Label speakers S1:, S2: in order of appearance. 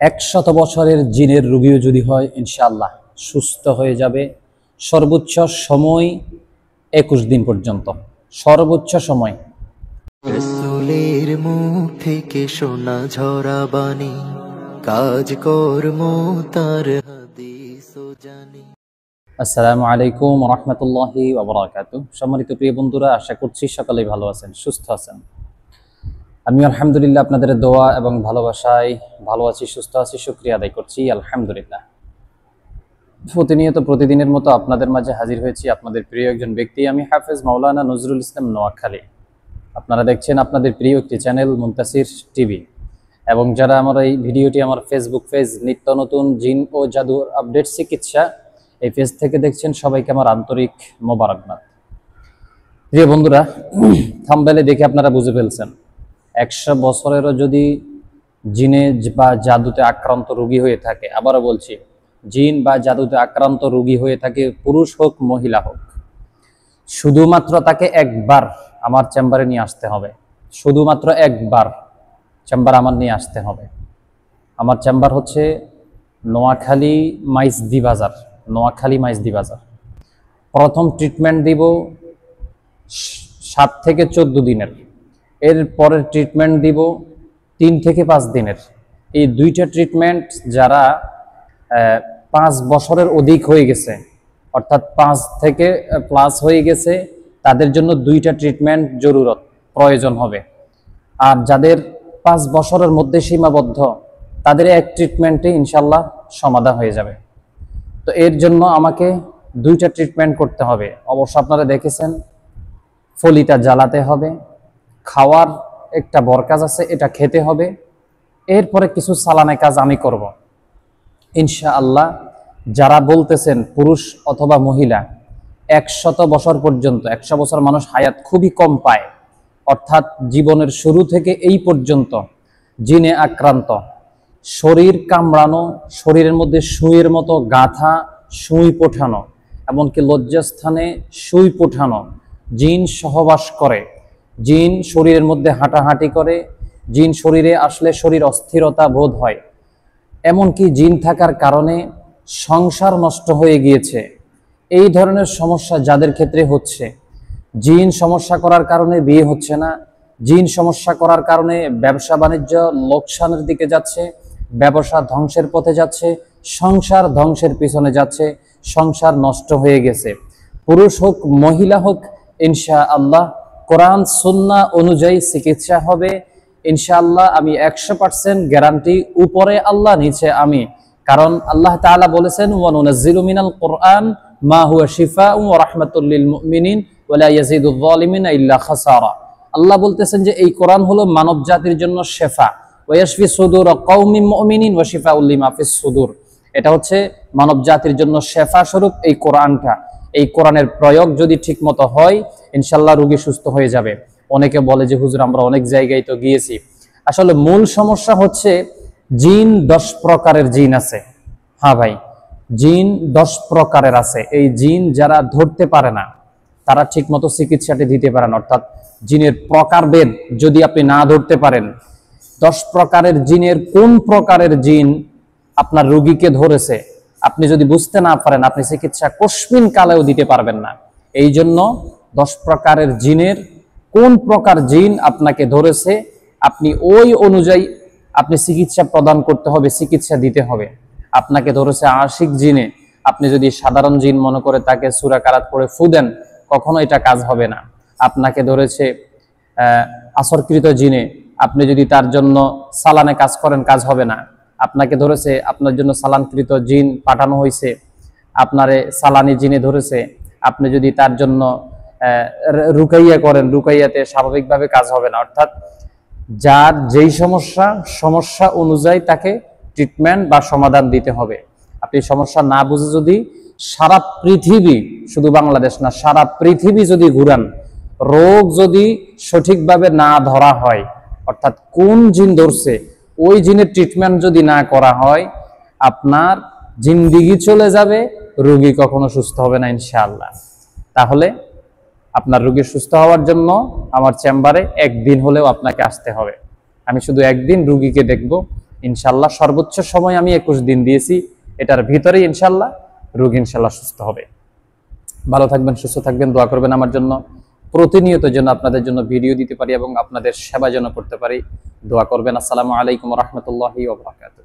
S1: 100 বছরের জিনের রোগীও যদি হয় ইনশাআল্লাহ সুস্থ হয়ে যাবে। সর্বোচ্চ সময় 21 দিন পর্যন্ত, সর্বোচ্চ সময়।
S2: রাসূলের মুখ থেকে শোনা ঝরা বাণী, কাজ কর্ম তার হাদিস ও জানি।
S1: আসসালামু আলাইকুম ওয়া রাহমাতুল্লাহি ওয়া বারাকাতুহু। সম্মানিত প্রিয় বন্ধুরা, আশা করছি সকলেই ভালো আছেন, সুস্থ আছেন। আমি আলহামদুলিল্লাহ আপনাদের দোয়া এবং ভালোবাসায় ভালো আছি, সুস্থ আছি, শুকরিয়া আদায় করছি আলহামদুলিল্লাহ। প্রতিনিয়ত প্রতিদিনের মতো আপনাদের মাঝে হাজির হয়েছি আপনাদের প্রিয় একজন ব্যক্তি, আমি হাফেজ মাওলানা নজরুল ইসলাম নোয়াখালী। আপনারা দেখছেন আপনাদের প্রিয় একটি চ্যানেল মুনতাসির টিভি, এবং যারা আমার এই ভিডিওটি আমার ফেসবুক পেজ নিত্য নতুন জিন ও জাদুর আপডেট চিকিৎসা এই পেজ থেকে দেখছেন, সবাইকে আমার আন্তরিক মোবারকবাদ। প্রিয় বন্ধুরা, থাম্বনেলে দেখে আপনারা বুঝে ফেলছেন 100 বছরেরও যদি জিনে বা জাদুতে আক্রান্ত রোগী হয়ে থাকে, আবারও বলছি, জিন বা জাদুতে আক্রান্ত রোগী হয়ে থাকে, পুরুষ হোক মহিলা হোক, শুধুমাত্র তাকে একবার আমার চেম্বারে নিয়ে আসতে হবে। শুধুমাত্র একবার চেম্বার আমার নিয়ে আসতে হবে। আমার চেম্বার হচ্ছে নোয়াখালী মাইজদি বাজার, নোয়াখালী মাইজদি বাজার। প্রথম ট্রিটমেন্ট দিব 7 থেকে 14 দিনের, এর পরের ট্রিটমেন্ট দিব 3 থেকে 5 দিনের। এই দুইটা ট্রিটমেন্ট যারা 5 বছরের অধিক হয়ে গেছে, অর্থাৎ 5 থেকে প্লাস হয়ে গেছে, তাদের জন্য দুইটা ট্রিটমেন্ট জরুরত প্রয়োজন হবে। আর যাদের 5 বছরের মধ্যে সীমাবদ্ধ, তাদের এক ট্রিটমেন্টে ইনশাল্লাহ সমাধান হয়ে যাবে। তো এর জন্য আমাকে দুইটা ট্রিটমেন্ট করতে হবে। অবশ্য আপনারা দেখেছেন, ফলিতা জ্বালাতে হবে, খাওয়ার একটা বরকাজ আছে, এটা খেতে হবে। এরপরে কিছু সালানে কাজ আমি করব ইনশাআল্লাহ। যারা বলতেছেন পুরুষ অথবা মহিলা 100 বছর পর্যন্ত, 100 বছর মানুষ হায়াত খুবই কম পায়, অর্থাৎ জীবনের শুরু থেকে এই পর্যন্ত জিনে আক্রান্ত, শরীর কামড়ানো, শরীরের মধ্যে সুইয়ের মতো গাঁথা, সুই পোঠানো, এমনকি লজ্জাস্থানে সুই পোঠানো, জিন সহবাস করে, জিন শরীরের মধ্যে হাঁটাহাঁটি করে, জিন শরীরে আসলে শরীর অস্থিরতা বোধ হয়, এমনকি জিন থাকার কারণে সংসার নষ্ট হয়ে গিয়েছে, এই ধরনের সমস্যা যাদের ক্ষেত্রে হচ্ছে, জিন সমস্যা করার কারণে বিয়ে হচ্ছে না, জিন সমস্যা করার কারণে ব্যবসা বাণিজ্য লোকসানের দিকে যাচ্ছে, ব্যবসা ধ্বংসের পথে যাচ্ছে, সংসার ধ্বংসের পিছনে যাচ্ছে, সংসার নষ্ট হয়ে গেছে, পুরুষ হোক মহিলা হোক, ইনশাআল্লাহ কোরআন সুন্নাহ অনুযায়ী চিকিৎসা হবে ইনশাআল্লাহ। আমি 100% গ্যারান্টি, উপরে আল্লাহ নিচে আমি, কারণ আল্লাহ তাআলা বলেছেন, ওয়া নুনাজ্জিলু মিনাল কোরআন মা হুয়া শিফাউন ওয়া রাহমাতুল লিল মুমিনিন ওয়া লা ইয়াজিদুয যালিমিনা ইল্লা খাসারা। আল্লাহ বলতেছেন যে এই কোরআন হলো মানব জাতির জন্য শেফা, ওয়া ইয়াশফি সুদুর কওমিন মুমিনিন ওয়া শিফাউল লিমা ফিস সুদুর। এটা হচ্ছে মানব জাতির জন্য শেফা স্বরূপ এই কোরআনটা। এই কোরআনের প্রয়োগ যদি ঠিকমতো হয়, ইনশাআল্লাহ রোগী সুস্থ হয়ে যাবে। অনেকে বলে যে হুজুর আমরা অনেক জায়গায় তো গিয়েছি, আসলে মূল সমস্যা হচ্ছে জিন 10 প্রকারের জিন আছে। হ্যাঁ ভাই, জিন 10 প্রকারের আছে। এই জিন যারা ধরতে পারে না, তারা ঠিকমতো চিকিৎসাটি দিতে পারে না। অর্থাৎ জিনের প্রকারভেদ যদি আপনি না ধরতে পারেন, 10 প্রকারের জিনের কোন প্রকারের জিন আপনার রোগীকে ধরেছে আপনি যদি বুঝতে না পারেন, আপনি চিকিৎসা কস্মিন কালেও দিতে পারবেন না। এই জন্য 10 প্রকারের জিনের কোন প্রকার জিন আপনাকে ধরেছে, আপনি ওই অনুযায়ী আপনি চিকিৎসা প্রদান করতে হবে, চিকিৎসা দিতে হবে। আপনাকে ধরেছে আশিক জিনে, আপনি যদি সাধারণ জিন মনে করে তাকে সূরা কারাত পড়ে ফু দেন, কখনো এটা কাজ হবে না। আপনাকে ধরেছে আসরকৃত জিনে, আপনি যদি তার জন্য সালানে কাজ করেন, কাজ হবে না। আপনাকে ধরেছে, আপনার জন্য সালানকৃত জিন পাঠানো হয়েছে, আপনারে সালানি জিনে ধরেছে, আপনি যদি তার জন্য রুকাইয়া করেন, রুকাইয়াতে স্বাভাবিকভাবে কাজ হবে না। অর্থাৎ যার যেই সমস্যা অনুযায়ী তাকে ট্রিটমেন্ট বা সমাধান দিতে হবে। আপনি সমস্যা না বুঝে যদি সারা পৃথিবী, শুধু বাংলাদেশ না, সারা পৃথিবী যদি ঘুরান, রোগ যদি সঠিকভাবে না ধরা হয়, অর্থাৎ কোন জিন ধরছে ওই জিনের ট্রিটমেন্ট যদি না করা হয়, আপনার জিন্দিগি চলে যাবে, রোগী কখনো সুস্থ হবে না ইনশাআল্লাহ। তাহলে আপনার রোগী সুস্থ হওয়ার জন্য আমার চেম্বারে একদিন হলেও আপনাকে আসতে হবে। আমি শুধু একদিন রোগীকে দেখব, ইনশাল্লাহ সর্বোচ্চ সময় আমি 21 দিন দিয়েছি, এটার ভিতরেই ইনশাল্লাহ রোগ ইনশাল্লাহ সুস্থ হবে। ভালো থাকবেন, সুস্থ থাকবেন, দোয়া করবেন আমার জন্য। প্রতিনিয়ত যেন আপনাদের জন্য ভিডিও দিতে পারি এবং আপনাদের সেবা যেন করতে পারি, দোয়া করবেন। আসসালামু আলাইকুম ওয়া রাহমাতুল্লাহি ওয়া বারাকাতুহু।